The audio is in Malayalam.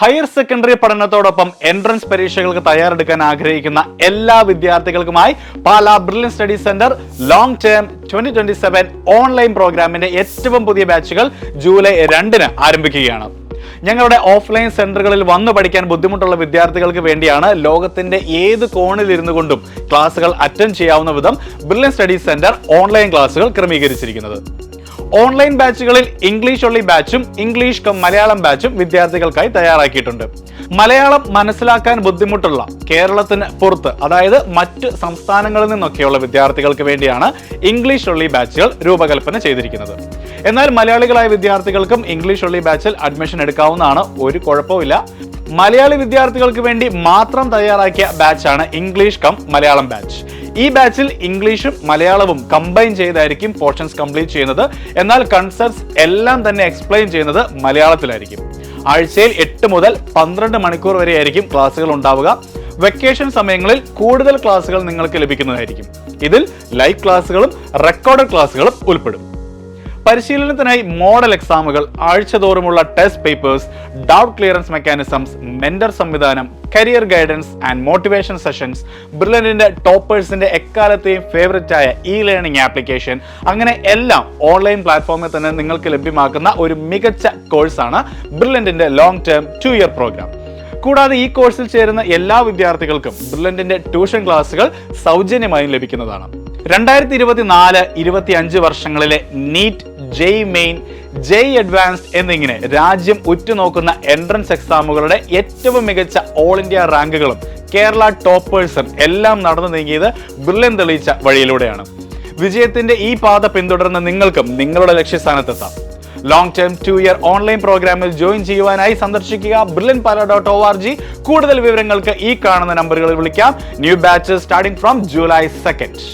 ഹയർ സെക്കൻഡറി പഠനത്തോടൊപ്പം എൻട്രൻസ് പരീക്ഷകൾക്ക് തയ്യാറെടുക്കാൻ ആഗ്രഹിക്കുന്ന എല്ലാ വിദ്യാർത്ഥികൾക്കുമായി Pala brilliant study centre long term 2027 online പ്രോഗ്രാമിന്റെ ഏറ്റവും പുതിയ ബാച്ചുകൾ ജൂലൈ 2-ന് ആരംഭിക്കുകയാണ്. ഞങ്ങളുടെ ഓഫ്ലൈൻ സെന്ററുകളിൽ വന്നു പഠിക്കാൻ ബുദ്ധിമുട്ടുള്ള വിദ്യാർത്ഥികൾക്ക് വേണ്ടിയാണ് ലോകത്തിന്റെ ഏത് കോണിൽ ഇരുന്നു കൊണ്ടും ക്ലാസുകൾ അറ്റൻഡ് ചെയ്യാവുന്ന വിധം ബ്രില്യൻ സ്റ്റഡി സെന്റർ ഓൺലൈൻ ക്ലാസുകൾ ക്രമീകരിച്ചിരിക്കുന്നത്. ഓൺലൈൻ ബാച്ചുകളിൽ ഇംഗ്ലീഷ് ഒള്ളി ബാച്ചും ഇംഗ്ലീഷ് മലയാളം ബാച്ചും വിദ്യാർത്ഥികൾക്കായി തയ്യാറാക്കിയിട്ടുണ്ട്. മലയാളം മനസ്സിലാക്കാൻ ബുദ്ധിമുട്ടുള്ള കേരളത്തിന് പുറത്ത്, അതായത് മറ്റ് സംസ്ഥാനങ്ങളിൽ നിന്നൊക്കെയുള്ള വിദ്യാർത്ഥികൾക്ക് വേണ്ടിയാണ് ഇംഗ്ലീഷ് ഒള്ളി ബാച്ചുകൾ രൂപകൽപ്പന ചെയ്തിരിക്കുന്നത്. എന്നാൽ മലയാളികളായ വിദ്യാർത്ഥികൾക്കും ഇംഗ്ലീഷ് ഒള്ളി ബാച്ചിൽ അഡ്മിഷൻ എടുക്കാവുന്നതാണ്, ഒരു കുഴപ്പമില്ല. മലയാളി വിദ്യാർത്ഥികൾക്ക് വേണ്ടി മാത്രം തയ്യാറാക്കിയ ബാച്ചാണ് ഇംഗ്ലീഷ് മലയാളം ബാച്ച്. ഈ ബാച്ചിൽ ഇംഗ്ലീഷും മലയാളവും കമ്പൈൻ ചെയ്തായിരിക്കും പോർഷൻസ് കംപ്ലീറ്റ് ചെയ്യുന്നത്. എന്നാൽ കൺസെപ്റ്റ്സ് എല്ലാം തന്നെ എക്സ്പ്ലെയിൻ ചെയ്യുന്നത് മലയാളത്തിലായിരിക്കും. ആഴ്ചയിൽ 8 മുതൽ 12 മണിക്കൂർ വരെയായിരിക്കും ക്ലാസ്സുകൾ ഉണ്ടാവുക. വെക്കേഷൻ സമയങ്ങളിൽ കൂടുതൽ ക്ലാസ്സുകൾ നിങ്ങൾക്ക് ലഭിക്കുന്നതായിരിക്കും. ഇതിൽ ലൈവ് ക്ലാസ്സുകളും റെക്കോർഡഡ് ക്ലാസ്സുകളും ഉൾപ്പെടും. പരിശീലനത്തിനായി മോഡൽ എക്സാമുകൾ, ആഴ്ചതോറുമുള്ള test papers, doubt clearance mechanisms, mentor സംവിധാനം, career guidance and motivation sessions, ബ്രില്യന്റിന്റെ ടോപ്പേഴ്സിന്റെ എക്കാലത്തെയും ഫേവറേറ്റ് ആയ ലേണിംഗ് ആപ്ലിക്കേഷൻ, അങ്ങനെ എല്ലാം ഓൺലൈൻ പ്ലാറ്റ്ഫോമിൽ തന്നെ നിങ്ങൾക്ക് ലഭ്യമാക്കുന്ന ഒരു മികച്ച കോഴ്സാണ് ബ്രില്യന്റിന്റെ ലോങ് ടേം 2-ഇയർ പ്രോഗ്രാം. കൂടാതെ ഈ കോഴ്സിൽ ചേരുന്ന എല്ലാ വിദ്യാർത്ഥികൾക്കും ബ്രില്യന്റിന്റെ ട്യൂഷൻ ക്ലാസുകൾ സൗജന്യമായും ലഭിക്കുന്നതാണ്. 2024-25 വർഷങ്ങളിലെ NEET, JEE main, JEE advanced എന്നിങ്ങനെ രാജ്യം ഉറ്റുനോക്കുന്ന എൻട്രൻസ് എക്സാമുകളുടെ ഏറ്റവും മികച്ച ഓൾ ഇന്ത്യ റാങ്കുകളും കേരള ടോപ്പേഴ്സും എല്ലാം നടന്നു നീങ്ങിയത് ബ്രില്യൻ തെളിയിച്ച വഴിയിലൂടെയാണ്. വിജയത്തിന്റെ ഈ പാത പിന്തുടർന്ന് നിങ്ങൾക്കും നിങ്ങളുടെ ലക്ഷ്യസ്ഥാനത്തെത്താം. ലോങ് ടേം 2-ഇയർ ഓൺലൈൻ പ്രോഗ്രാമിൽ ജോയിൻ ചെയ്യുവാനായി സന്ദർശിക്കുക brilliantpala.org. കൂടുതൽ വിവരങ്ങൾക്ക് ഈ കാണുന്ന നമ്പറുകളിൽ വിളിക്കാം. New batches starting from July 2.